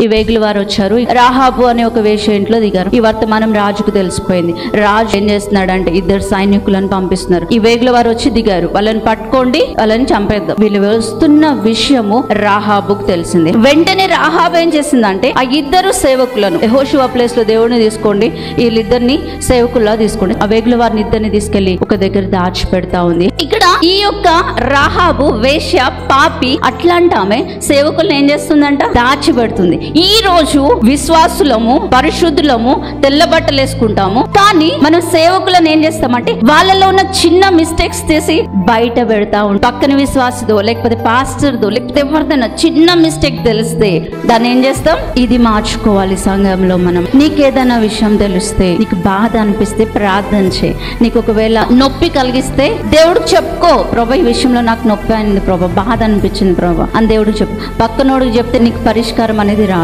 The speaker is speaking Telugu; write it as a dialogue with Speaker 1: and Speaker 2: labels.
Speaker 1: ఈ వేగుల వారు వచ్చారు. రాహాబు అనే ఒక వేశ్య ఇంట్లో దిగారు. ఈ వర్తమానం రాజుకు తెలిసిపోయింది. రాజు ఏం చేస్తున్నాడంటే 2 సైనికులను పంపిస్తున్నారు. ఈ వేగుల వారు వచ్చి దిగారు. వాళ్ళని పట్టుకోండి, వాళ్ళని చంపేద్దాం. వీళ్ళు వస్తున్న విషయము రాహాబుకు తెలిసింది. వెంటనే రాహాబు ఏం చేసిందంటే ఆ 2 సేవకులను యెహోషువ ప్లేస్ లో దేవుడిని తీసుకోండి, వీళ్ళిద్దరిని సేవకుల్లా తీసుకోండి. ఆ వేగుల వారిని ఇద్దరిని తీసుకెళ్లి ఒక దగ్గర దాచి పెడతా ఉంది. ఇక్కడ ఈ యొక్క రాహాబు వేశ్య పాపి అట్లాంటి ఆమె సేవకులను ఏం చేస్తుందంట, దాచి పెడుతుంది. ఈ రోజు విశ్వాసులము, పరిశుద్ధులము, తెల్ల బట్టలు వేసుకుంటాము, కానీ మనం సేవకులను ఏం చేస్తామంటే వాళ్ళలో ఉన్న చిన్న మిస్టేక్స్ తీసి బయట పెడతా ఉంటాం. పక్కన విశ్వాసదో లేకపోతే పాస్టర్దో లేకపోతే ఎవరిదైనా చిన్న మిస్టేక్ తెలిస్తే దాన్ని ఏం చేస్తాం, ఇది మార్చుకోవాలి. సంఘంలో మనం నీకేదైనా విషయం తెలిస్తే, నీకు బాధ అనిపిస్తే ప్రార్థన చేయి. నీకు ఒకవేళ నొప్పి కలిగిస్తే దేవుడికి చెప్పుకో, ప్రభా ఈ విషయంలో నాకు నొప్పి అయింది ప్రభా, బాధ అనిపించింది ప్రభా అని దేవుడికి చెప్పు. పక్కనోడికి చెప్తే నీకు పరిష్కారం అనేది రాదు.